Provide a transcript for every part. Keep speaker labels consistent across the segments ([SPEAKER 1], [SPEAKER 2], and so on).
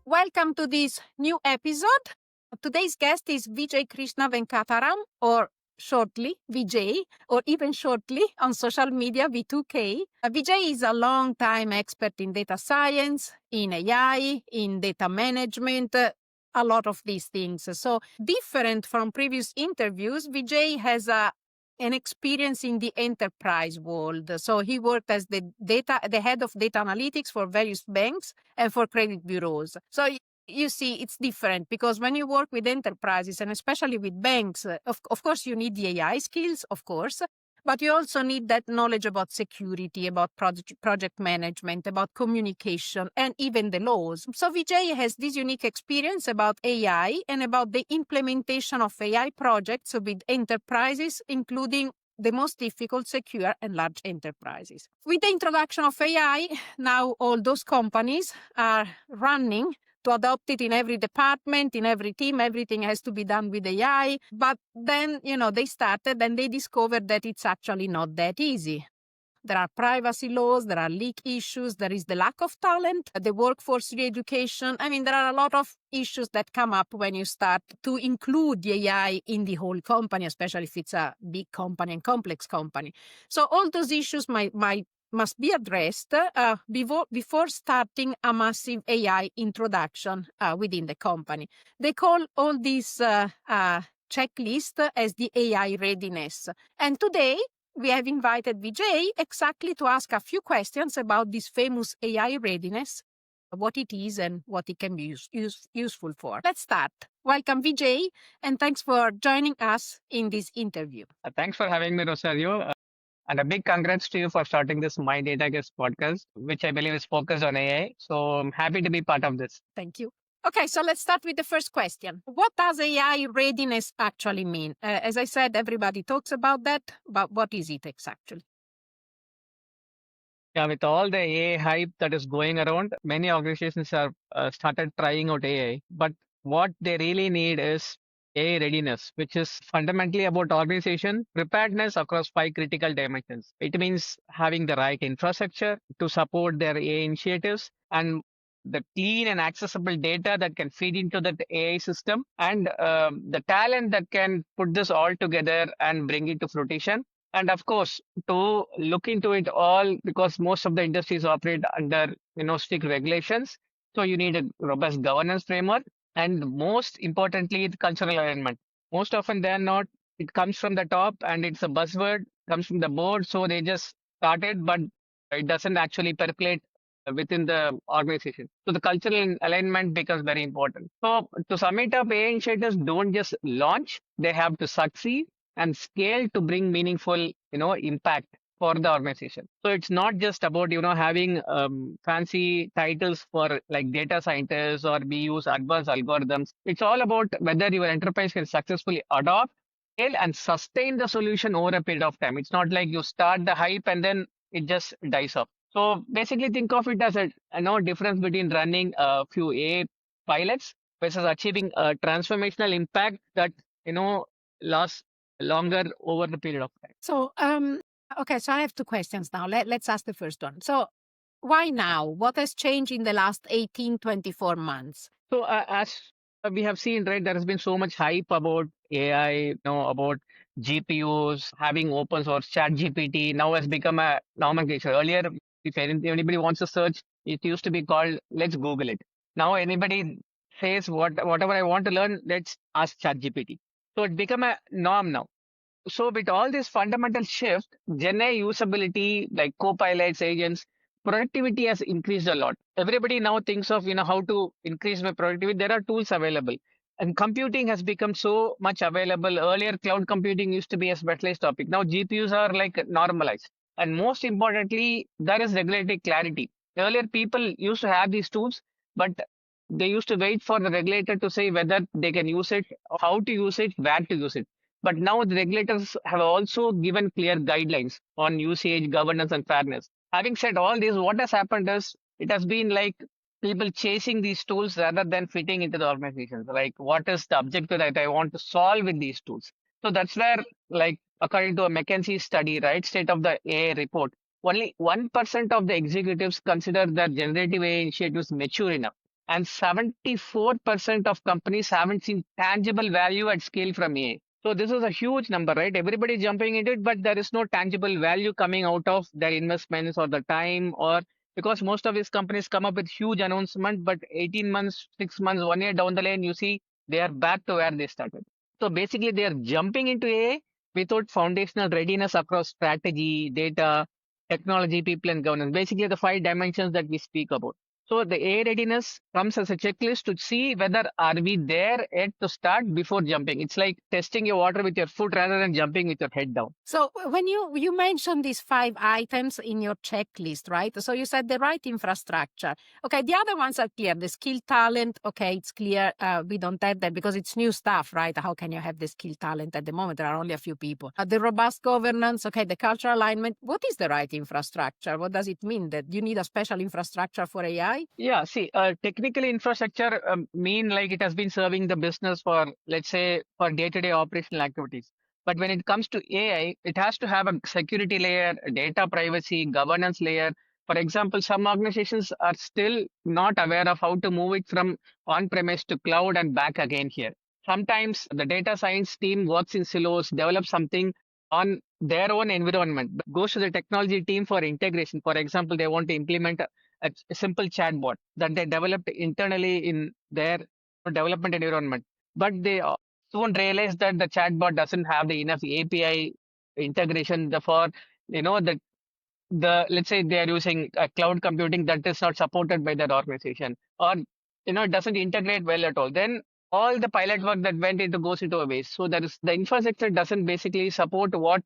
[SPEAKER 1] Welcome to this new episode. Today's guest is Vijaykrishna Venkataram, or shortly Vijay, or even shortly on social media V2K. Vijay is a long-time expert in data science, in AI, in data management, a lot of these things. So different from previous interviews, Vijay has an experience in the enterprise world. So he worked as the head of data analytics for various banks and for credit bureaus. So you see, it's different because when you work with enterprises and especially with banks, of course, you need the AI skills, of course, but you also need that knowledge about security, about project management, about communication, and even the laws. So Vijay has this unique experience about AI and about the implementation of AI projects with enterprises, including the most difficult, secure, and large enterprises. With the introduction of AI, now all those companies are running to adopt it in every department, in every team. Everything has to be done with AI. But then, they started and they discovered that it's actually not that easy. There are privacy laws, there are leak issues, there is the lack of talent, the workforce re-education. There are a lot of issues that come up when you start to include the AI in the whole company, especially if it's a big company and complex company. So all those issues must be addressed before starting a massive AI introduction within the company. They call all this checklist as the AI readiness. And today, we have invited Vijay exactly to ask a few questions about this famous AI readiness, what it is and what it can be useful for. Let's start. Welcome, Vijay, and thanks for joining us in this interview.
[SPEAKER 2] Thanks for having me, Rosario. And a big congrats to you for starting this My Data Guest podcast, which I believe is focused on AI. So I'm happy to be part of this.
[SPEAKER 1] Thank you. Okay, so let's start with the first question. What does AI readiness actually mean? As I said, everybody talks about that, but what is it exactly?
[SPEAKER 2] Yeah, with all the AI hype that is going around, many organizations have started trying out AI. But what they really need is AI readiness, which is fundamentally about organization preparedness across five critical dimensions. It means having the right infrastructure to support their AI initiatives and the clean and accessible data that can feed into that AI system and the talent that can put this all together and bring it to fruition. And of course, to look into it all, because most of the industries operate under strict regulations, so you need a robust governance framework, and most importantly, the cultural alignment. Most often they are not. It comes from the top, and it's a buzzword. Comes from the board, so they just started, but it doesn't actually percolate within the organization. So the cultural alignment becomes very important. So to sum it up, AI initiatives don't just launch; they have to succeed and scale to bring meaningful impact for the organization. So it's not just about having fancy titles for like data scientists or we use advanced algorithms. It's all about whether your enterprise can successfully adopt, scale, and sustain the solution over a period of time. It's not like you start the hype and then it just dies off. So basically think of it as a difference between running a few AI pilots versus achieving a transformational impact that lasts longer over the period of time.
[SPEAKER 1] So, okay, so I have two questions now. Let's ask the first one. So, why now? What has changed in the last 18, 24 months?
[SPEAKER 2] So, as we have seen, right, there has been so much hype about AI, about GPUs, having open source chat GPT now has become a nomenclature. Earlier, if anybody wants to search, it used to be called, let's Google it. Now, anybody says whatever I want to learn, let's ask chat GPT. So, it's become a norm now. So with all this fundamental shift, Gen AI usability, like co-pilots, agents, productivity has increased a lot. Everybody now thinks of, how to increase my productivity. There are tools available. And computing has become so much available. Earlier, cloud computing used to be a specialized topic. Now GPUs are like normalized. And most importantly, there is regulatory clarity. Earlier, people used to have these tools, but they used to wait for the regulator to say whether they can use it, how to use it, where to use it. But now the regulators have also given clear guidelines on usage, governance, and fairness. Having said all this, what has happened is it has been like people chasing these tools rather than fitting into the organizations. Like, what is the objective that I want to solve with these tools? So that's where, like, according to a McKinsey study, right, state of the AI report, only 1% of the executives consider that generative AI initiatives mature enough. And 74% of companies haven't seen tangible value at scale from AI. So this is a huge number, right? Everybody is jumping into it, but there is no tangible value coming out of their investments or the time, or because most of these companies come up with huge announcement, but 18 months, 6 months, 1 year down the lane, you see they are back to where they started. So basically, they are jumping into AI without foundational readiness across strategy, data, technology, people, and governance. Basically, the five dimensions that we speak about. So the A readiness comes as a checklist to see whether are we there yet to start before jumping. It's like testing your water with your foot rather than jumping with your head down.
[SPEAKER 1] So when you mentioned these 5 items in your checklist, right? So you said the right infrastructure. Okay, the other ones are clear. The skill talent, okay, it's clear. We don't have that because it's new stuff, right? How can you have the skill talent at the moment? There are only a few people. The robust governance, okay, the cultural alignment. What is the right infrastructure? What does it mean that you need a special infrastructure for AI?
[SPEAKER 2] Yeah, see, technically infrastructure mean like it has been serving the business for, let's say, for day-to-day operational activities. But when it comes to AI, it has to have a security layer, a data privacy, governance layer. For example, some organizations are still not aware of how to move it from on-premise to cloud and back again here. Sometimes the data science team works in silos, develops something on their own environment, but goes to the technology team for integration. For example, they want to implement a simple chatbot that they developed internally in their development environment. But they soon realize that the chatbot doesn't have the enough API integration for the let's say they are using cloud computing that is not supported by that organization, or it doesn't integrate well at all. Then all the pilot work that went into goes into a waste. So there is the infrastructure doesn't basically support what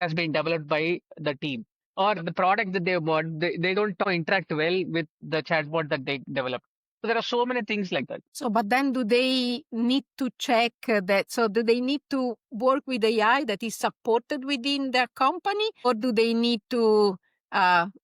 [SPEAKER 2] has been developed by the team, or the product that they bought. They don't interact well with the chatbot that they developed. So there are so many things like that.
[SPEAKER 1] So, but then do they need to check that? So, do they need to work with AI that is supported within their company, or do they need to,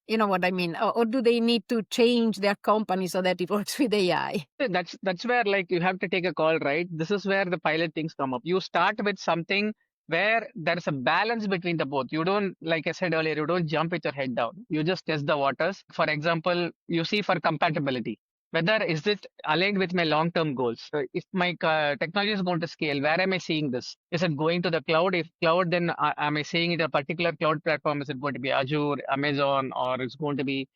[SPEAKER 1] you know what I mean, or do they need to change their company so that it works with AI?
[SPEAKER 2] That's where like you have to take a call, right? This is where the pilot things come up. You start with something where there's a balance between the both. You don't, like I said earlier, you don't jump with your head down. You just test the waters. For example, you see for compatibility, whether is it aligned with my long-term goals. So if my technology is going to scale, where am I seeing this? Is it going to the cloud? If cloud, then am I seeing it a particular cloud platform? Is it going to be Azure, Amazon, or it's going to be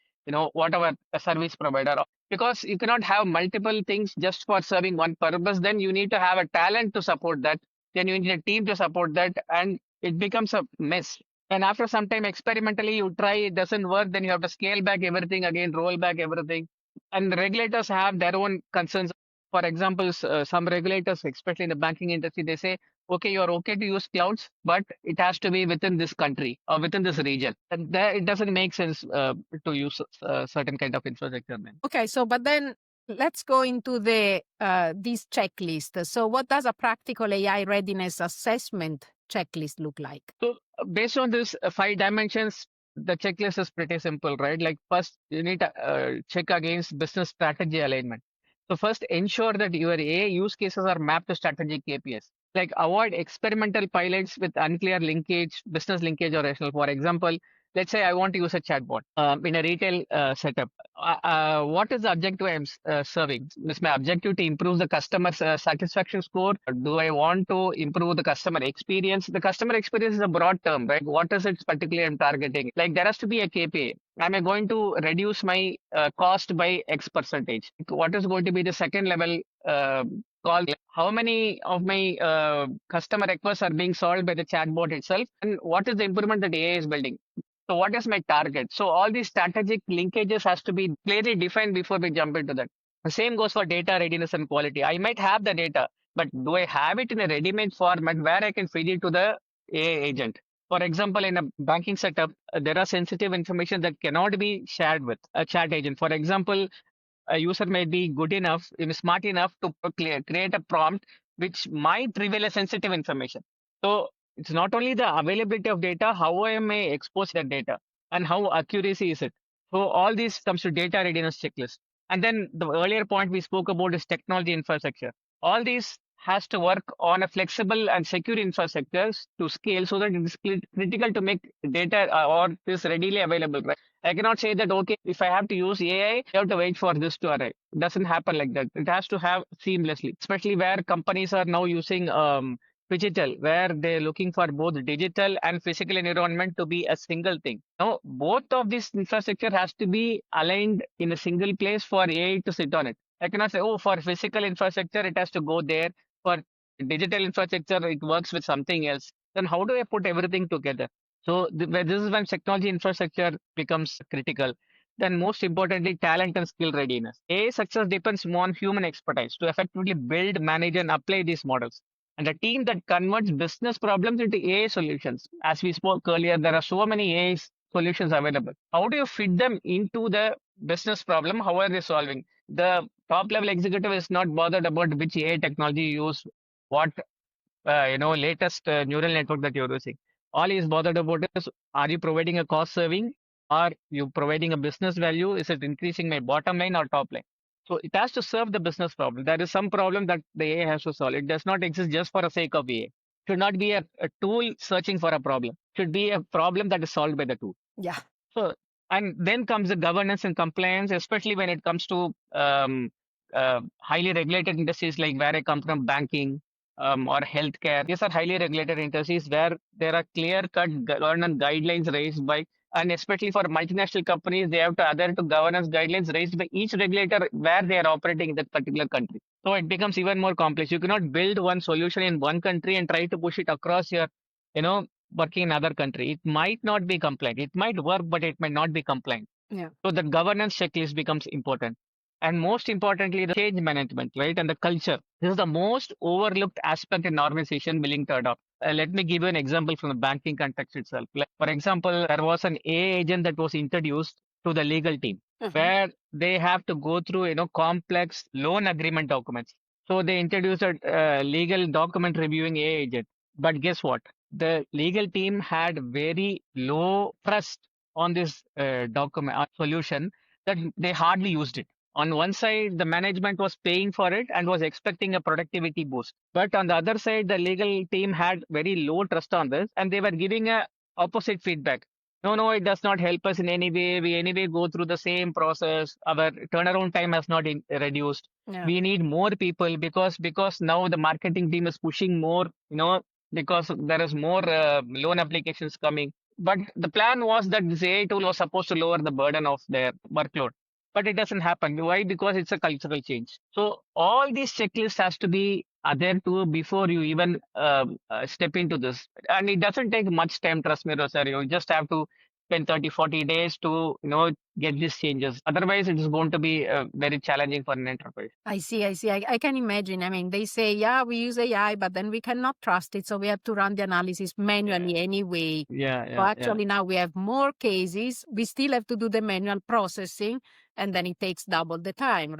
[SPEAKER 2] whatever a service provider? Because you cannot have multiple things just for serving one purpose. Then you need to have a talent to support that. Then you need a team to support that, and it becomes a mess. And after some time, experimentally, you try, it doesn't work, then you have to scale back everything again, roll back everything. And the regulators have their own concerns. For example, some regulators, especially in the banking industry, they say, okay, you're okay to use clouds, but it has to be within this country or within this region. And there, it doesn't make sense to use certain kind of infrastructure. Man.
[SPEAKER 1] Okay, so but then let's go into the this checklist. So, what does a practical AI readiness assessment checklist look like?
[SPEAKER 2] So based on this five dimensions, the checklist is pretty simple, right? Like first, you need to check against business strategy alignment. So first, ensure that your AI use cases are mapped to strategic KPIs. Like avoid experimental pilots with unclear linkage, business linkage or rational. For example, let's say I want to use a chatbot in a retail setup. What is the objective I'm serving? Is my objective to improve the customer satisfaction score? Or do I want to improve the customer experience? The customer experience is a broad term, right? What is it particularly I'm targeting? Like there has to be a KPI. Am I going to reduce my cost by X percentage? What is going to be the second level call? How many of my customer requests are being solved by the chatbot itself? And what is the improvement that AI is building? So what is my target? So all these strategic linkages has to be clearly defined before we jump into that. The same goes for data readiness and quality. I might have the data, but do I have it in a ready-made format where I can feed it to the AI agent? For example, in a banking setup, there are sensitive information that cannot be shared with a chat agent. For example, a user may be good enough, smart enough to create a prompt which might reveal a sensitive information. So it's not only the availability of data, how am I expose that data and how accuracy is it. So all this comes to data readiness checklist. And then the earlier point we spoke about is technology infrastructure. All these has to work on a flexible and secure infrastructures to scale so that it is critical to make data or is readily available. Right? I cannot say that, okay, if I have to use AI, I have to wait for this to arrive. It doesn't happen like that. It has to have seamlessly, especially where companies are now using digital, where they're looking for both digital and physical environment to be a single thing. Now, both of this infrastructure has to be aligned in a single place for AI to sit on it. I cannot say, oh, for physical infrastructure, it has to go there. For digital infrastructure, it works with something else. Then how do I put everything together? So this is when technology infrastructure becomes critical. Then most importantly, talent and skill readiness. AI success depends more on human expertise to effectively build, manage, and apply these models. And a team that converts business problems into AI solutions. As we spoke earlier, there are so many AI solutions available. How do you fit them into the business problem? How are they solving? The top level executive is not bothered about which AI technology you use, what latest neural network that you're using. All he is bothered about is, are you providing a cost saving? Are you providing a business value? Is it increasing my bottom line or top line? So it has to serve the business problem. There is some problem that the AI has to solve. It does not exist just for the sake of AI. Should not be a tool searching for a problem. Should be a problem that is solved by the tool.
[SPEAKER 1] Yeah.
[SPEAKER 2] So, and then comes the governance and compliance, especially when it comes to highly regulated industries like where I come from, banking or healthcare. These are highly regulated industries where there are clear-cut governance guidelines raised by, and especially for multinational companies, they have to adhere to governance guidelines raised by each regulator where they are operating in that particular country. So it becomes even more complex. You cannot build one solution in one country and try to push it across your, you know, working in another country. It might not be compliant. It might work, but it might not be compliant.
[SPEAKER 1] Yeah.
[SPEAKER 2] So the governance checklist becomes important. And most importantly, the change management, right? And the culture. This is the most overlooked aspect in organization willing to adopt. Let me give you an example from the banking context itself. Like, for example, there was an AI agent that was introduced to the legal team where they have to go through, complex loan agreement documents. So they introduced a legal document reviewing AI agent. But guess what? The legal team had very low trust on this document solution that they hardly used it. On one side, the management was paying for it and was expecting a productivity boost. But on the other side, the legal team had very low trust on this and they were giving a opposite feedback. No, it does not help us in any way. We anyway go through the same process. Our turnaround time has not reduced.
[SPEAKER 1] Yeah.
[SPEAKER 2] We need more people because now the marketing team is pushing more, because there is more loan applications coming. But the plan was that this AI tool was supposed to lower the burden of their workload. But it doesn't happen. Why? Because it's a cultural change. So all these checklists has to be adhered to before you even step into this. And it doesn't take much time, trust me, Rosario. You just have to spend 30, 40 days to, get these changes. Otherwise, it is going to be very challenging for an enterprise.
[SPEAKER 1] I see. I can imagine. I mean, they say, yeah, we use AI, but then we cannot trust it. So we have to run the analysis manually anyway. So actually now we have more cases. We still have to do the manual processing and then it takes double the time.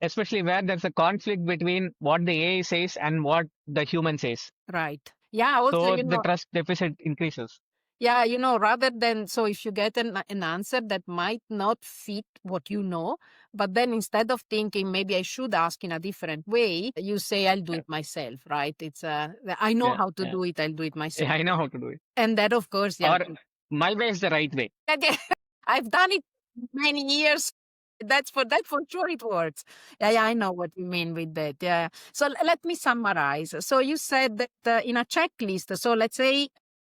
[SPEAKER 2] Especially where there's a conflict between what the AI says and what the human says.
[SPEAKER 1] Right. Yeah. Also,
[SPEAKER 2] So the trust deficit increases.
[SPEAKER 1] Yeah, rather than, so if you get an answer that might not fit what you know, but then instead of thinking maybe I should ask in a different way, you say I'll do it myself, right? It's I know how to do it, I'll do it myself.
[SPEAKER 2] Yeah, I know how to do it.
[SPEAKER 1] And that, of course,
[SPEAKER 2] Or my way is the right way.
[SPEAKER 1] I've done it many years. That for sure it works. Yeah, I know what you mean with that. Yeah. So let me summarize. So you said that in a checklist. So let's say,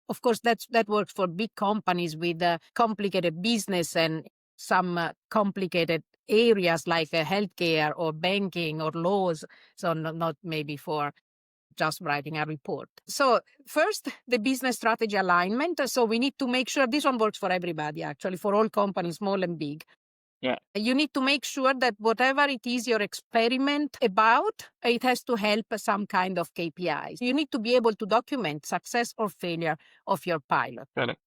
[SPEAKER 1] of course, that works for big companies with complicated business and some complicated areas like healthcare or banking or laws. So not maybe for just writing a report. So first, the business strategy alignment. So we need to make sure this one works for everybody, actually, for all companies, small and big.
[SPEAKER 2] Yeah.
[SPEAKER 1] You need to make sure that whatever it is your experiment about, it has to help some kind of KPIs. You need to be able to document success or failure of your pilot.
[SPEAKER 2] Correct.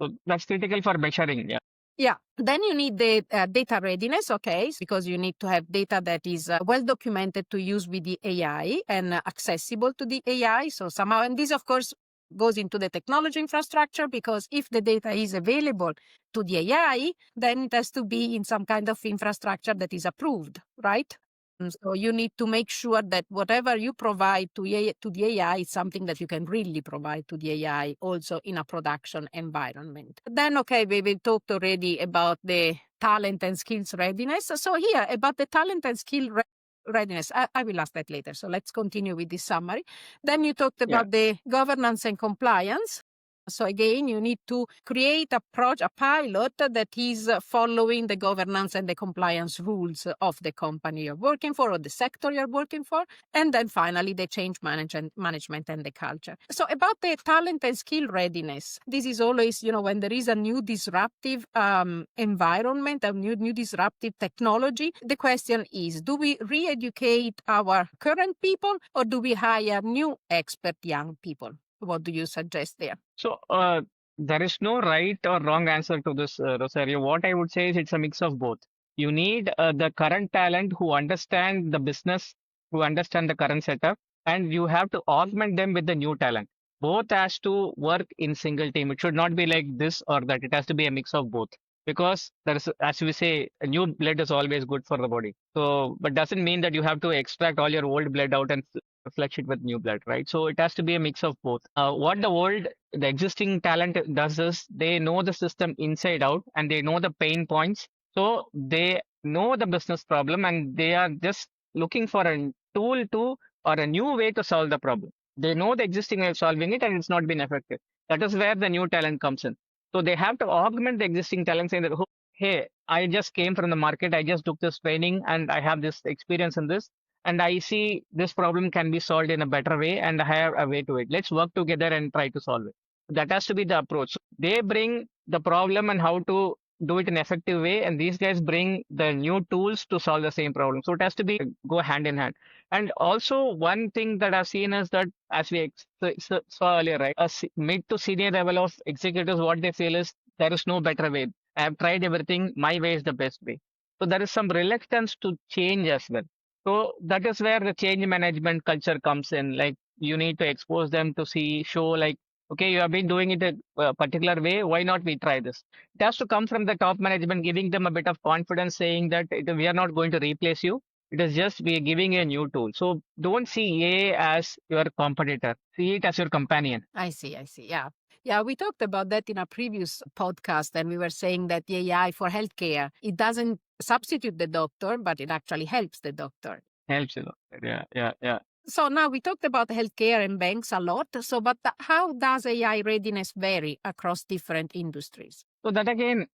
[SPEAKER 2] So that's critical for measuring. Yeah.
[SPEAKER 1] Yeah. Then you need the data readiness, okay, because you need to have data that is well documented to use with the AI and accessible to the AI. So somehow, and this, of course, goes into the technology infrastructure, because if the data is available to the AI, then it has to be in some kind of infrastructure that is approved, right? So you need to make sure that whatever you provide to the AI is something that you can really provide to the AI also in a production environment. Then, okay, we talked already about the talent and skills readiness. So here about the talent and readiness, I will ask that later. So let's continue with this summary. Then you talked about the governance and compliance. So again, you need to create a pilot that is following the governance and the compliance rules of the company you're working for or the sector you're working for. And then finally, the change management and the culture. So about the talent and skill readiness, this is always, when there is a new disruptive environment, a new disruptive technology, the question is, do we re-educate our current people or do we hire new expert young people? What do you suggest there?
[SPEAKER 2] So there is no right or wrong answer to this, Rosario. What I would say is it's a mix of both. You need the current talent who understand the business, who understand the current setup, and you have to augment them with the new talent. Both has to work in single team. It should not be like this or that. It has to be a mix of both. Because there is, as we say, a new blood is always good for the body. So, but doesn't mean that you have to extract all your old blood out and flush it with new blood, right? So it has to be a mix of both. What the existing talent does is they know the system inside out and they know the pain points. So they know the business problem and they are just looking for a tool to or a new way to solve the problem. They know the existing way of solving it and it's not been effective. That is where the new talent comes in. So they have to augment the existing talent saying that, "Oh, hey, I just came from the market, I just took this training and I have this experience in this. And I see this problem can be solved in a better way and I have a way to it. Let's work together and try to solve it." That has to be the approach. They bring the problem and how to do it in an effective way, and these guys bring the new tools to solve the same problem. So it has to be go hand in hand. And also one thing that I've seen is that as we saw earlier, right, mid to senior level of executives, what they feel is there is no better way. I have tried everything. My way is the best way. So there is some reluctance to change as well. So that is where the change management culture comes in. Like you need to expose them to show like, okay, you have been doing it a particular way. Why not we try this? It has to come from the top management, giving them a bit of confidence, saying that we are not going to replace you. It is just we are giving you a new tool. So don't see A as your competitor. See it as your companion.
[SPEAKER 1] I see. Yeah. Yeah, we talked about that in a previous podcast, and we were saying that the AI for healthcare, it doesn't substitute the doctor, but it actually helps the doctor.
[SPEAKER 2] Helps the doctor. Yeah.
[SPEAKER 1] So now we talked about healthcare and banks a lot. So, but how does AI readiness vary across different industries?
[SPEAKER 2] So that again,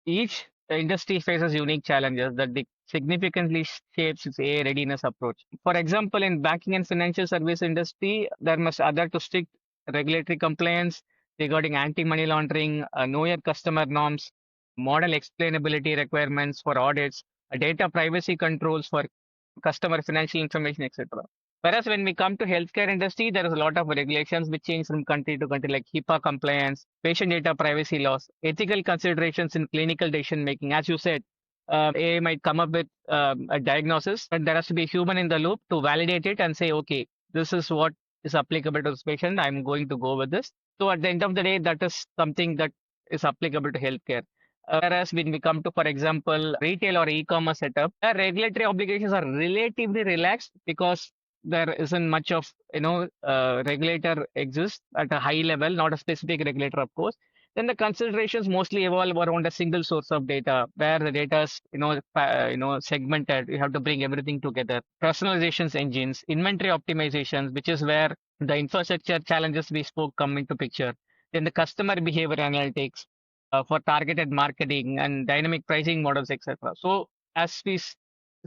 [SPEAKER 2] each industry faces unique challenges that significantly shapes its AI readiness approach. For example, in banking and financial service industry, there must adhere to strict regulatory compliance regarding anti-money laundering, know your customer norms, model explainability requirements for audits, data privacy controls for customer financial information, etc. Whereas when we come to healthcare industry, there is a lot of regulations which change from country to country, like HIPAA compliance, patient data privacy laws, ethical considerations in clinical decision making. As you said, AI might come up with a diagnosis, but there has to be a human in the loop to validate it and say, okay, this is what is applicable to this patient. I'm going to go with this. So at the end of the day, that is something that is applicable to healthcare. Whereas when we come to, for example, retail or e-commerce setup, the regulatory obligations are relatively relaxed because there isn't much of regulator exists at a high level, not a specific regulator, of course. Then the considerations mostly evolve around a single source of data, where the data is segmented. You have to bring everything together. Personalizations engines, inventory optimizations, which is where the infrastructure challenges we spoke come into picture. Then the customer behavior analytics for targeted marketing and dynamic pricing models, etc. So as we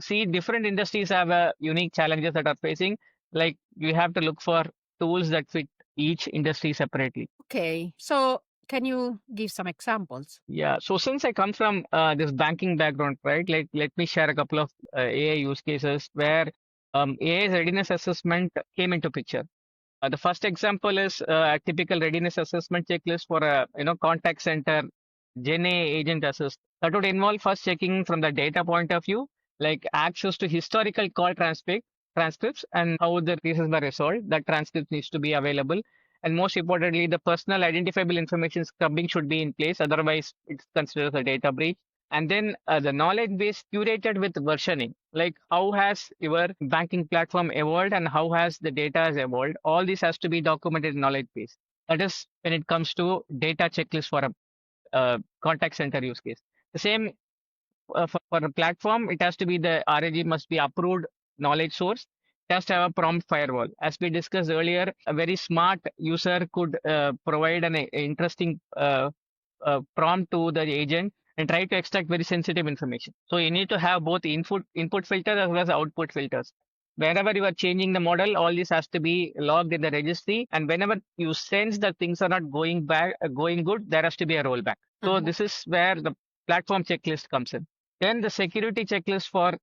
[SPEAKER 2] see, different industries have unique challenges that are facing. Like we have to look for tools that fit each industry separately.
[SPEAKER 1] Okay, so can you give some examples?
[SPEAKER 2] Yeah. So since I come from this banking background, right? Like let me share a couple of AI use cases where AI's readiness assessment came into picture. The first example is a typical readiness assessment checklist for a contact center Gen A agent assist. That would involve first checking from the data point of view, like access to historical call transcripts and how the cases were resolved. That transcript needs to be available. And most importantly, the personal identifiable information scrubbing should be in place. Otherwise, it's considered as a data breach. And then the knowledge base curated with versioning, like how has your banking platform evolved and how has the data has evolved. All this has to be documented in knowledge base. That is when it comes to data checklist for a contact center use case. The same for a platform, it has to be the RAG must be approved knowledge source. It has to have a prompt firewall. As we discussed earlier, a very smart user could provide an interesting prompt to the agent and try to extract very sensitive information. So you need to have both input filters as well as output filters. Whenever you are changing the model, all this has to be logged in the registry. And whenever you sense that things are not going good, there has to be a rollback. So this is where the platform checklist comes in. Then the security checklist for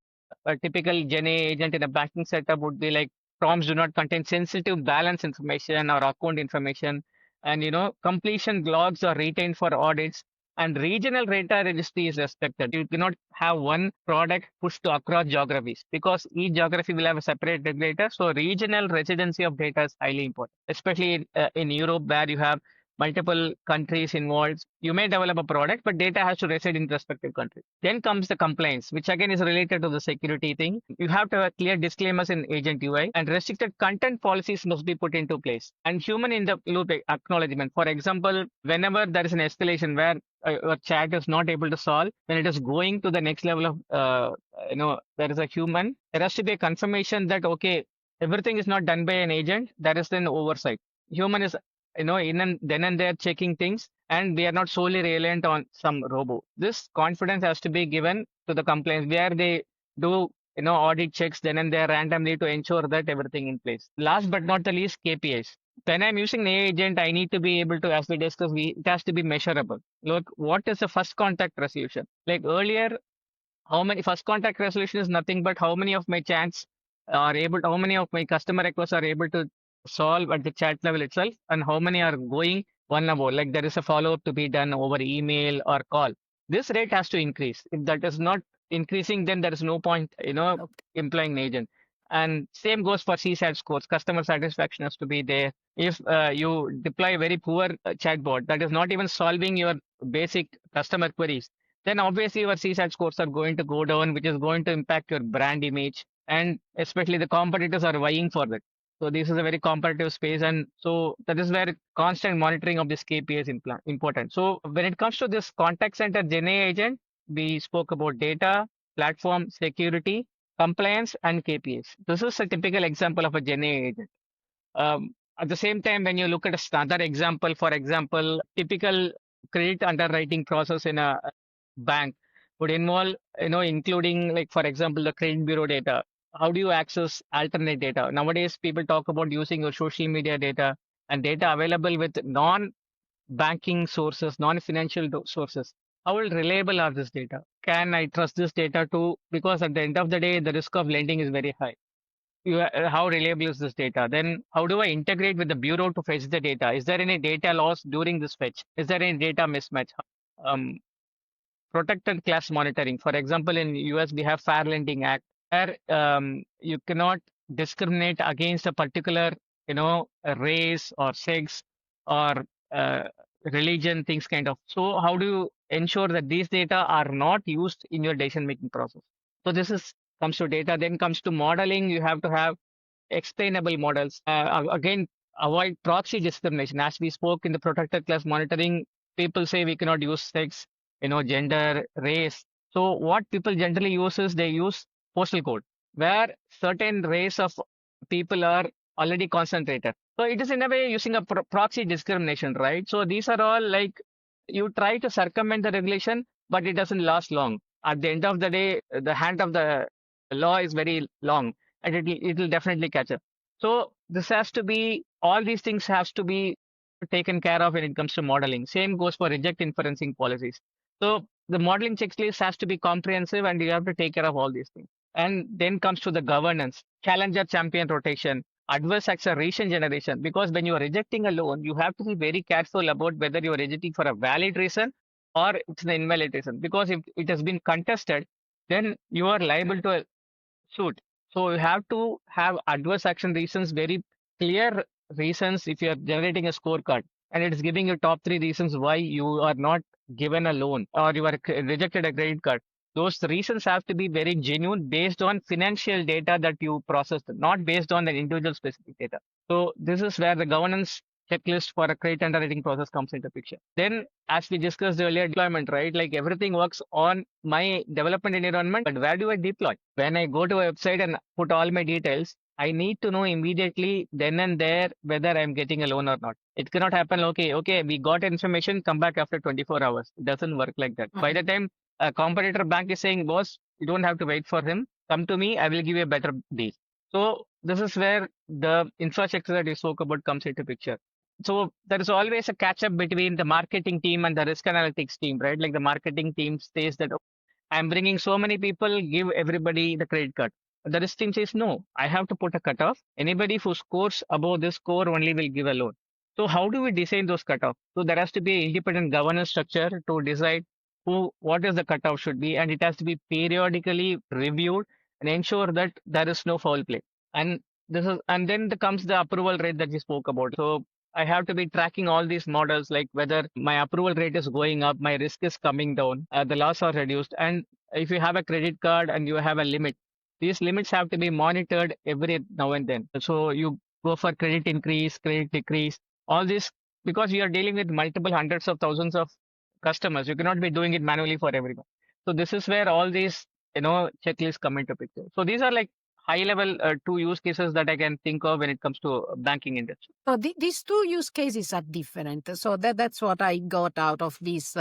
[SPEAKER 2] a typical GenA agent in a banking setup would be like prompts do not contain sensitive balance information or account information, and completion logs are retained for audits, and regional data registry is respected. You cannot have one product pushed to across geographies because each geography will have a separate regulator. So regional residency of data is highly important, especially in Europe where you have multiple countries involved. You may develop a product, but data has to reside in respective country. Then comes the compliance, which again is related to the security thing. You have to have clear disclaimers in agent UI, and restricted content policies must be put into place. And human in the loop acknowledgement. For example, whenever there is an escalation where a chat is not able to solve, when it is going to the next level of, there is a human, there has to be a confirmation that, okay, everything is not done by an agent. There is an oversight. Human is in and then and there checking things, and we are not solely reliant on some robo. This confidence has to be given to the compliance where they do audit checks then and there randomly to ensure that everything in place. Last but not the least, KPIs. When I'm using an AI agent, I need to be able to, as we discussed, it has to be measurable. Look, what is the first contact resolution? Like earlier, how many first contact resolution is nothing but how many of my chats how many of my customer requests are able to solve at the chat level itself, and how many are going vulnerable, like there is a follow-up to be done over email or call. This rate has to increase. If that is not increasing, then there is no point employing an agent. And same goes for CSAT scores. Customer satisfaction has to be there. If you deploy a very poor chatbot that is not even solving your basic customer queries, then obviously your CSAT scores are going to go down, which is going to impact your brand image. And especially the competitors are vying for that. So this is a very competitive space. And so that is where constant monitoring of this KPI is important. So when it comes to this contact center GenAI agent, we spoke about data, platform, security, compliance, and KPIs. This is a typical example of a GenAI agent. At the same time, when you look at another example, for example, typical credit underwriting process in a bank would involve, including like, for example, the credit bureau data. How do you access alternate data? Nowadays, people talk about using your social media data and data available with non-banking sources, non-financial sources. How reliable are this data? Can I trust this data too? Because at the end of the day, the risk of lending is very high. How reliable is this data? Then how do I integrate with the bureau to fetch the data? Is there any data loss during this fetch? Is there any data mismatch? Protected class monitoring. For example, in US, we have Fair Lending Act, where you cannot discriminate against a particular, race or sex or religion, things kind of. So how do you ensure that these data are not used in your decision-making process? So this is comes to data. Then comes to modeling. You have to have explainable models. Again, avoid proxy discrimination. As we spoke in the protected class monitoring, people say we cannot use sex, gender, race. So what people generally use is they use postal code, where certain race of people are already concentrated. So it is in a way using a proxy discrimination, right? So these are all like you try to circumvent the regulation, but it doesn't last long. At the end of the day, the hand of the law is very long, and it will definitely catch up. So this has to be, all these things has to be taken care of when it comes to modeling. Same goes for reject inferencing policies. So the modeling checklist has to be comprehensive, and you have to take care of all these things. And then comes to the governance, challenger champion rotation, adverse acceleration generation. Because when you are rejecting a loan, you have to be very careful about whether you are rejecting for a valid reason or it's an invalid reason. Because if it has been contested, then you are liable to suit. So you have to have adverse action reasons, very clear reasons if you are generating a scorecard, and it is giving you top 3 reasons why you are not given a loan or you are rejected a credit card, those reasons have to be very genuine based on financial data that you processed, not based on the individual specific data. So this is where the governance checklist for a credit underwriting process comes into picture. Then, as we discussed earlier, deployment, right? Like everything works on my development environment, but where do I deploy? When I go to a website and put all my details, I need to know immediately then and there whether I'm getting a loan or not. It cannot happen. Okay, we got information, come back after 24 hours. It doesn't work like that. By the time a competitor bank is saying, boss, you don't have to wait for him. Come to me, I will give you a better deal. So this is where the infrastructure that you spoke about comes into picture. So there is always a catch up between the marketing team and the risk analytics team, right? Like the marketing team says that I'm bringing so many people, give everybody the credit card. The risk team says, no, I have to put a cutoff. Anybody who scores above this score only will give a loan. So how do we design those cutoff? So there has to be an independent governance structure to decide what is the cutoff should be, and it has to be periodically reviewed and ensure that there is no foul play. And then comes the approval rate that we spoke about. So I have to be tracking all these models, like whether my approval rate is going up, my risk is coming down, the loss are reduced. And if you have a credit card and you have a limit, these limits have to be monitored every now and then. So you go for credit increase, credit decrease, all this, because you are dealing with multiple hundreds of thousands of customers. You cannot be doing it manually for everyone. So this is where all these, checklists come into picture. So these are like high level two use cases that I can think of when it comes to banking industry.
[SPEAKER 1] So these two use cases are different. So that's what I got out of this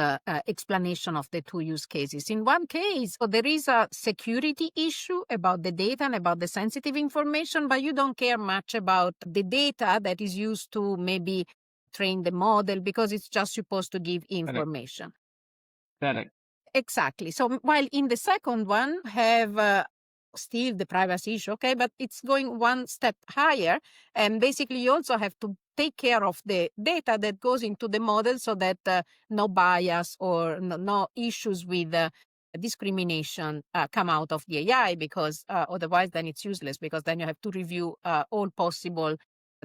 [SPEAKER 1] explanation of the two use cases. In one case, so there is a security issue about the data and about the sensitive information, but you don't care much about the data that is used to maybe train the model because it's just supposed to give information.
[SPEAKER 2] Correct.
[SPEAKER 1] Exactly. So while in the second one have still the privacy issue, okay, but it's going one step higher. And basically you also have to take care of the data that goes into the model so that no bias or no issues with discrimination come out of the AI, because otherwise then it's useless, because then you have to review all possible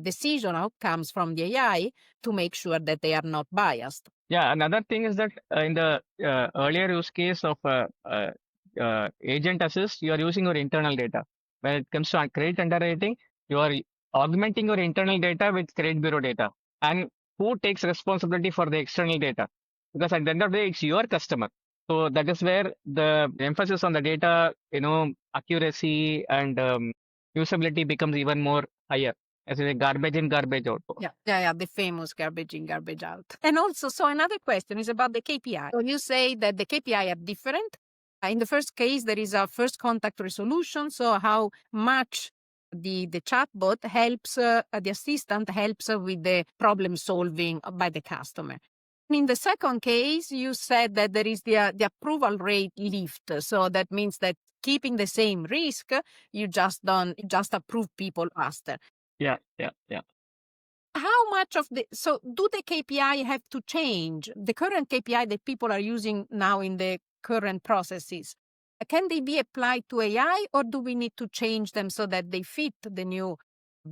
[SPEAKER 1] decision outcomes from the AI to make sure that they are not biased.
[SPEAKER 2] Yeah, another thing is that in the earlier use case of agent assist, you are using your internal data. When it comes to credit underwriting, you are augmenting your internal data with credit bureau data. And who takes responsibility for the external data? Because at the end of the day, it's your customer. So that is where the emphasis on the data, accuracy and usability becomes even more higher. As in garbage in, garbage out.
[SPEAKER 1] Yeah, the famous garbage in, garbage out. And also, so another question is about the KPI. So you say that the KPI are different. In the first case, there is a first contact resolution. So how much the chatbot helps, the assistant helps with the problem solving by the customer. In the second case, you said that there is the approval rate lift. So that means that keeping the same risk, you just approve people faster.
[SPEAKER 2] Yeah.
[SPEAKER 1] How much of so do the KPI have to change? The current KPI that people are using now in the current processes, can they be applied to AI, or do we need to change them so that they fit the new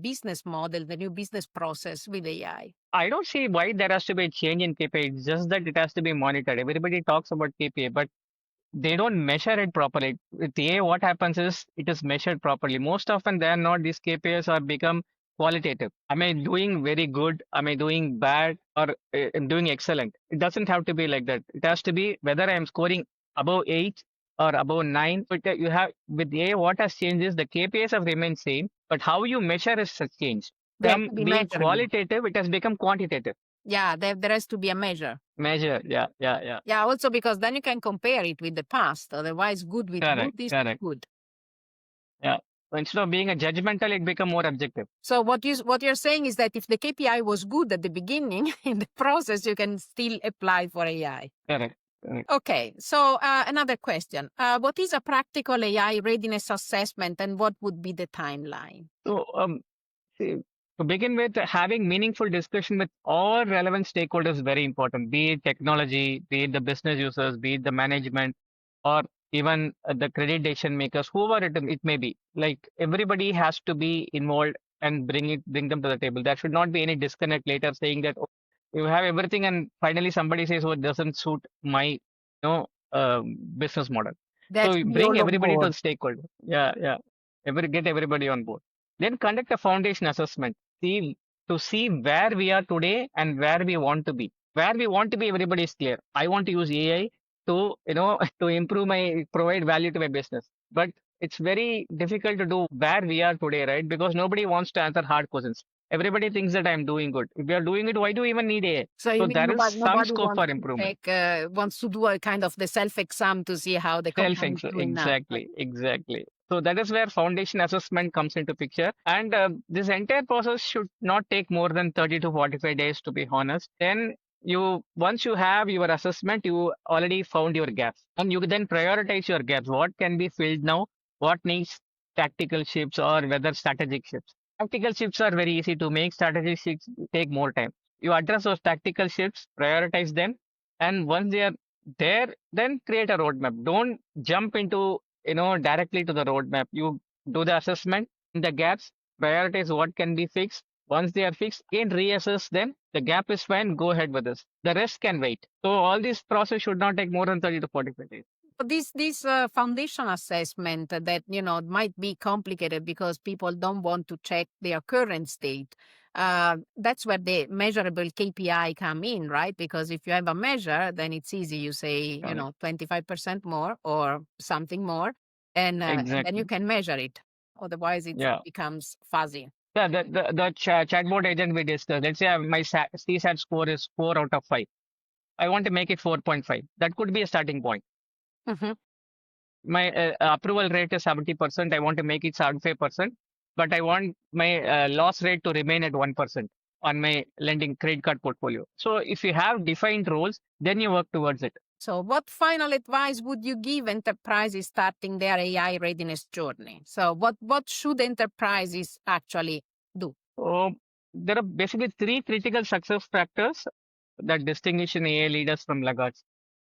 [SPEAKER 1] business model, the new business process with AI?
[SPEAKER 2] I don't see why there has to be a change in KPI. It's just that it has to be monitored. Everybody talks about KPI, but they don't measure it properly. With AI, what happens is it is measured properly. Most often, they are not. These KPIs are become qualitative. Am I doing very good? Am I doing bad? Or am doing excellent? It doesn't have to be like that. It has to be whether I am scoring above 8 or above 9. But you have with AI, what has changed is the KPIs have remained same, but how you measure has changed. From being
[SPEAKER 1] measurable.
[SPEAKER 2] qualitative, it has become quantitative.
[SPEAKER 1] Yeah, there has to be a measure.
[SPEAKER 2] Yeah.
[SPEAKER 1] Yeah, also because then you can compare it with the past. Otherwise, good with
[SPEAKER 2] Correct,
[SPEAKER 1] good is
[SPEAKER 2] correct.
[SPEAKER 1] good.
[SPEAKER 2] Yeah. So instead of being a judgmental, it become more objective.
[SPEAKER 1] So what you're saying is that if the KPI was good at the beginning, in the process, you can still apply for AI.
[SPEAKER 2] Correct.
[SPEAKER 1] Okay, so another question. What is a practical AI readiness assessment, and what would be the timeline?
[SPEAKER 2] So, to begin with, having meaningful discussion with all relevant stakeholders is very important, be it technology, be it the business users, be it the management, or even the credit decision makers, whoever it may be. Like everybody has to be involved and bring them to the table. There should not be any disconnect later saying that, You have everything, and finally somebody says, "Oh, it doesn't suit my, business model." So
[SPEAKER 1] That's
[SPEAKER 2] you
[SPEAKER 1] we
[SPEAKER 2] bring
[SPEAKER 1] all on
[SPEAKER 2] everybody to
[SPEAKER 1] board.
[SPEAKER 2] the stakeholder. Yeah, yeah. Get everybody on board. Then conduct a foundation assessment. See where we are today and where we want to be. Where we want to be, everybody is clear. I want to use AI to, to improve provide value to my business. But it's very difficult to do where we are today, right? Because nobody wants to answer hard questions. Everybody thinks that I'm doing good. If we are doing it, why do we even need AI?
[SPEAKER 1] So you
[SPEAKER 2] So
[SPEAKER 1] mean
[SPEAKER 2] there is some
[SPEAKER 1] nobody
[SPEAKER 2] scope
[SPEAKER 1] wants
[SPEAKER 2] for
[SPEAKER 1] to
[SPEAKER 2] improvement.
[SPEAKER 1] take, wants to do a kind of the self-exam to see how the company is doing now?
[SPEAKER 2] Exactly. So that is where foundation assessment comes into picture. And this entire process should not take more than 30 to 45 days, to be honest. Then once you have your assessment, you already found your gaps. And you then prioritize your gaps. What can be filled now? What needs tactical shifts or whether strategic shifts? Tactical shifts are very easy to make, strategic shifts take more time. You address those tactical shifts, prioritize them, and once they are there, then create a roadmap. Don't jump into, directly to the roadmap. You do the assessment in the gaps, prioritize what can be fixed. Once they are fixed, again reassess them. The gap is fine, go ahead with this. The rest can wait. So all this process should not take more than 30 to 45 days.
[SPEAKER 1] This foundation assessment that might be complicated because people don't want to check their current state. That's where the measurable KPI come in, right? Because if you have a measure, then it's easy. You say
[SPEAKER 2] Correct.
[SPEAKER 1] 25% more or something more, and then you
[SPEAKER 2] Exactly.
[SPEAKER 1] can measure it. Otherwise, it
[SPEAKER 2] Yeah.
[SPEAKER 1] becomes fuzzy.
[SPEAKER 2] Yeah, the chatbot agent we discussed. Let's say my CSAT score is 4 out of 5. I want to make it 4.5. That could be a starting point.
[SPEAKER 1] Mhm.
[SPEAKER 2] My approval rate is 70%. I want to make it 75%, but I want my loss rate to remain at 1% on my lending credit card portfolio. So if you have defined roles, then you work towards it.
[SPEAKER 1] So, what final advice would you give enterprises starting their AI readiness journey? So, what should enterprises actually do?
[SPEAKER 2] So there are basically three critical success factors that distinguish an AI leaders from laggards.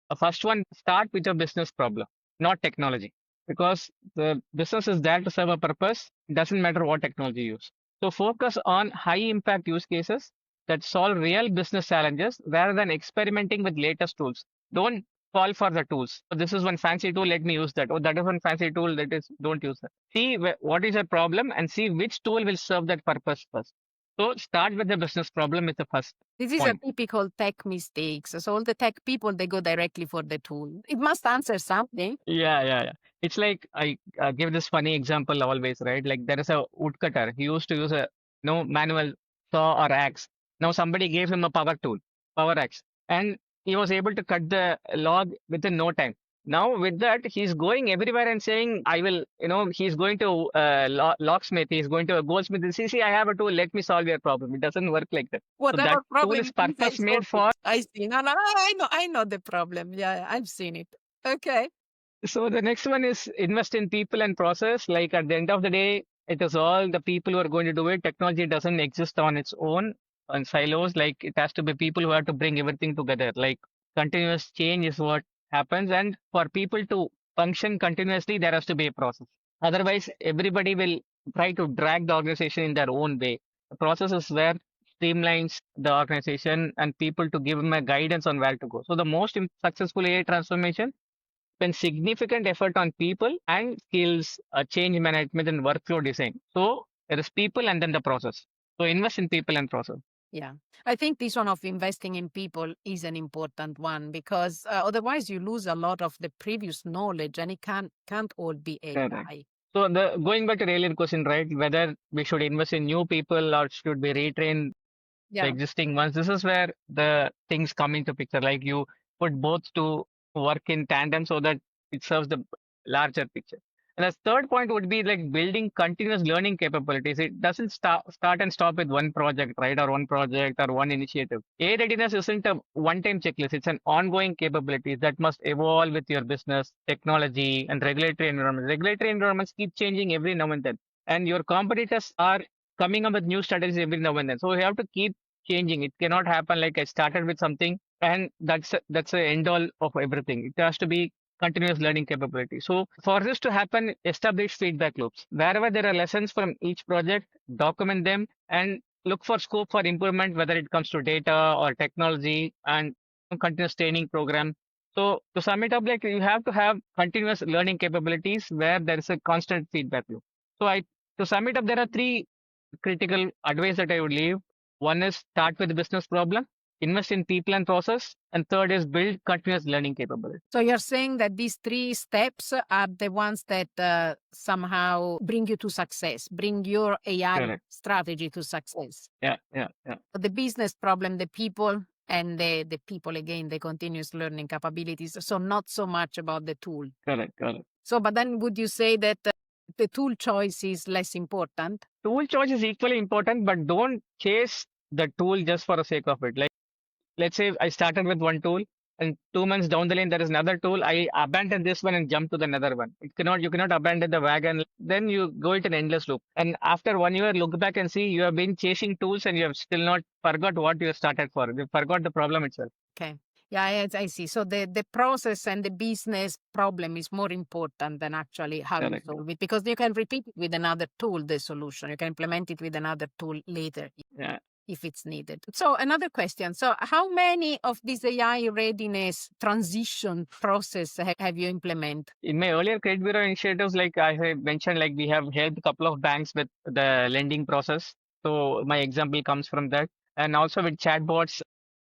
[SPEAKER 2] The first one, start with a business problem, not technology, because the business is there to serve a purpose. It doesn't matter what technology you use. So focus on high impact use cases that solve real business challenges rather than experimenting with latest tools. Don't fall for the tools. So this is one fancy tool, let me use that. Oh, that is one fancy tool, don't use that. See what is your problem and see which tool will serve that purpose first. So start with the business problem is the first
[SPEAKER 1] This is a
[SPEAKER 2] point.
[SPEAKER 1] typical tech mistakes. So all the tech people, they go directly for the tool. It must answer something.
[SPEAKER 2] Yeah. It's like I give this funny example always, right? Like there is a woodcutter. He used to use a manual saw or axe. Now somebody gave him a power tool, power axe, and he was able to cut the log within no time. Now with that, he's going everywhere and saying, "I will," he's going to locksmith. He's going to a goldsmith. And see, I have a tool. Let me solve your problem. It doesn't work like that. So that
[SPEAKER 1] Whatever
[SPEAKER 2] tool
[SPEAKER 1] problem
[SPEAKER 2] is
[SPEAKER 1] you can
[SPEAKER 2] purpose
[SPEAKER 1] solve
[SPEAKER 2] made
[SPEAKER 1] it.
[SPEAKER 2] for.
[SPEAKER 1] I see. No, I know the problem. Yeah, I've seen it. Okay.
[SPEAKER 2] So the next one is invest in people and process. Like at the end of the day, it is all the people who are going to do it. Technology doesn't exist on its own on silos. Like it has to be people who have to bring everything together. Like continuous change is what happens. And for people to function continuously, there has to be a process. Otherwise, everybody will try to drag the organization in their own way. The process is where streamlines the organization and people to give them a guidance on where to go. So the most successful AI transformation spend significant effort on people and skills, change management, and workflow design. So there is people and then the process. So invest in people and process.
[SPEAKER 1] Yeah. I think this one of investing in people is an important one because otherwise you lose a lot of the previous knowledge and it can't all be
[SPEAKER 2] Correct.
[SPEAKER 1] AI.
[SPEAKER 2] So the going back to the earlier question, right? Whether we should invest in new people or should we retrain the
[SPEAKER 1] Yeah.
[SPEAKER 2] existing ones? This is where the things come into picture. Like you put both to work in tandem so that it serves the larger picture. And the third point would be like building continuous learning capabilities. It doesn't start and stop with one project, right? Or one project or one initiative. A readiness isn't a one-time checklist. It's an ongoing capability that must evolve with your business, technology, and regulatory environment. Regulatory environments keep changing every now and then, and your competitors are coming up with new strategies every now and then. So you have to keep changing. It cannot happen like I started with something and that's the end all of everything. It has to be continuous learning capability. So for this to happen, establish feedback loops. Wherever there are lessons from each project, document them and look for scope for improvement, whether it comes to data or technology and continuous training program. So to sum it up, like you have to have continuous learning capabilities where there is a constant feedback loop. So to sum it up, there are three critical advice that I would leave. One is start with the business problem, invest in people and process, and third is build continuous learning capability.
[SPEAKER 1] So you're saying that these three steps are the ones that somehow bring you to success, bring your AI
[SPEAKER 2] Correct.
[SPEAKER 1] strategy to success.
[SPEAKER 2] Yeah.
[SPEAKER 1] The business problem, the people, and the people again, the continuous learning capabilities. So not so much about the tool.
[SPEAKER 2] Correct.
[SPEAKER 1] So, but then would you say that the tool choice is less important?
[SPEAKER 2] Tool choice is equally important, but don't chase the tool just for the sake of it. Like, let's say I started with one tool and 2 months down the lane, there is another tool. I abandon this one and jump to the another one. You cannot abandon the wagon. Then you go into an endless loop. And after 1 year, look back and see you have been chasing tools and you have still not forgot what you started for. You forgot the problem itself.
[SPEAKER 1] Okay. Yeah, I see. So the process and the business problem is more important than actually how you
[SPEAKER 2] Correct.
[SPEAKER 1] solve it, because you can repeat it with another tool, the solution. You can implement it with another tool later
[SPEAKER 2] Yeah.
[SPEAKER 1] if it's needed. So another question. So how many of these AI readiness transition process have you implemented?
[SPEAKER 2] In my earlier credit bureau initiatives, like I have mentioned, like we have helped a couple of banks with the lending process. So my example comes from that. And also with chatbots,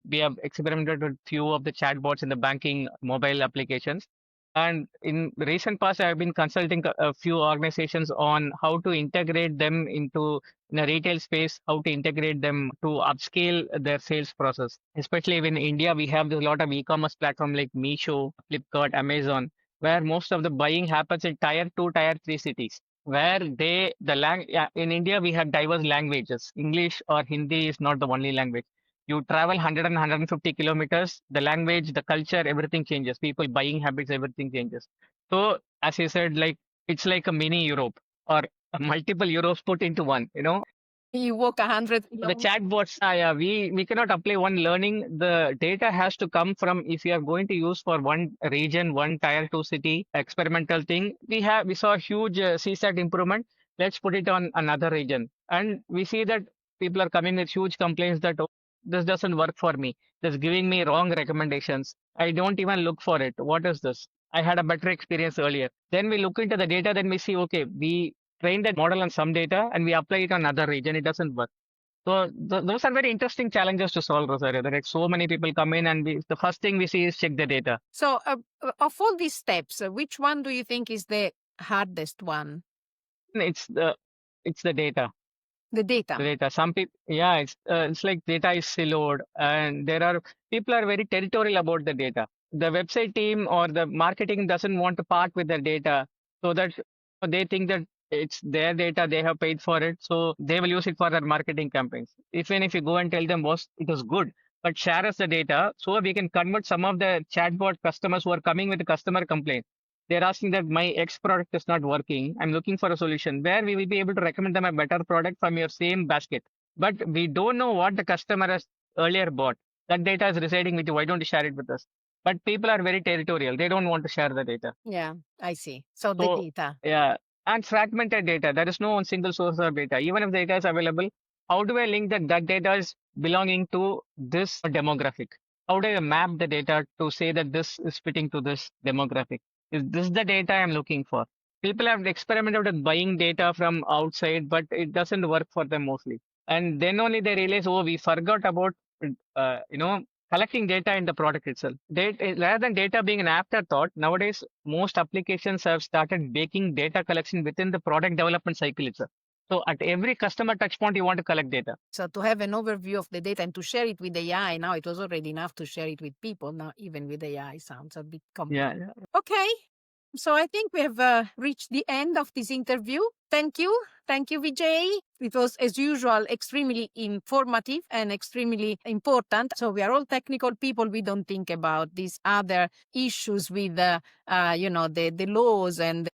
[SPEAKER 2] we have experimented with few of the chatbots in the banking mobile applications. And in recent past, I have been consulting a few organizations on how to integrate them into in a retail space, how to integrate them to upscale their sales process. Especially in India, we have a lot of e-commerce platform like Meesho, Flipkart, Amazon, where most of the buying happens in tier 2, tier 3 cities, where in India, we have diverse languages. English or Hindi is not the only language. You travel 100 and 150 kilometers, the language, the culture, everything changes. People buying habits, everything changes. So, as you said, like it's like a mini Europe or multiple Europes put into one, you know.
[SPEAKER 1] You walk 100
[SPEAKER 2] The
[SPEAKER 1] kilometers.
[SPEAKER 2] chatbots, yeah, we cannot apply one learning. The data has to come from if you are going to use for one region, one tier two city experimental thing. We saw a huge CSAT improvement. Let's put it on another region, and we see that people are coming with huge complaints that, oh, this doesn't work for me. This giving me wrong recommendations. I don't even look for it. What is this? I had a better experience earlier. Then we look into the data. Then we see, okay, we train that model on some data and we apply it on another region. It doesn't work. So those are very interesting challenges to solve, Rosario. There are so many people come in, and the first thing we see is check the data.
[SPEAKER 1] So of all these steps, which one do you think is the hardest one?
[SPEAKER 2] It's the data.
[SPEAKER 1] The data.
[SPEAKER 2] The data. Some people, yeah, it's like data is siloed, and people are very territorial about the data. The website team or the marketing doesn't want to part with their data, so that they think that it's their data, they have paid for it, so they will use it for their marketing campaigns. Even if you go and tell them, boss, it was good, but share us the data so we can convert some of the chatbot customers who are coming with a customer complaint. They're asking that my X product is not working. I'm looking for a solution where we will be able to recommend them a better product from your same basket. But we don't know what the customer has earlier bought. That data is residing with you. Why don't you share it with us? But people are very territorial. They don't want to share the data.
[SPEAKER 1] Yeah, I see. So the
[SPEAKER 2] So,
[SPEAKER 1] data.
[SPEAKER 2] yeah. And fragmented data. There is no one single source of data. Even if the data is available, how do I link that data is belonging to this demographic? How do I map the data to say that this is fitting to this demographic? Is this the data I'm looking for? People have experimented with buying data from outside, but it doesn't work for them mostly. And then only they realize, oh, we forgot about, collecting data in the product itself. Rather than data being an afterthought, nowadays most applications have started baking data collection within the product development cycle itself. So at every customer touch point, you want to collect data.
[SPEAKER 1] So to have an overview of the data and to share it with AI, now it was already enough to share it with people. Now even with AI sounds a bit complex.
[SPEAKER 2] Yeah.
[SPEAKER 1] Okay. So I think we have reached the end of this interview. Thank you. Thank you, Vijay. It was, as usual, extremely informative and extremely important. So we are all technical people. We don't think about these other issues with, the laws and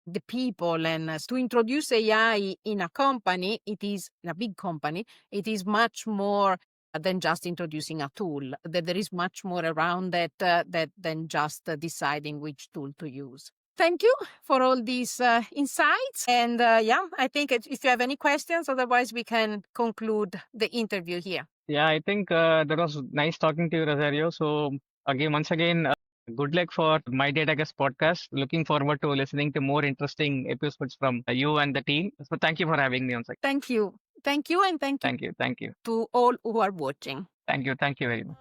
[SPEAKER 1] the people. And to introduce AI in a company, it is in a big company, it is much more than just introducing a tool. That there is much more around that than just deciding which tool to use. Thank you for all these insights. And I think if you have any questions, otherwise we can conclude the interview here.
[SPEAKER 2] Yeah, I think that was nice talking to you, Rosario. So once again, good luck for My Data Guest podcast. Looking forward to listening to more interesting episodes from you and the team. So thank you for having me on site.
[SPEAKER 1] Thank you. Thank you, and thank you
[SPEAKER 2] Thank you. Thank you.
[SPEAKER 1] to all who are watching.
[SPEAKER 2] Thank you. Thank you very much.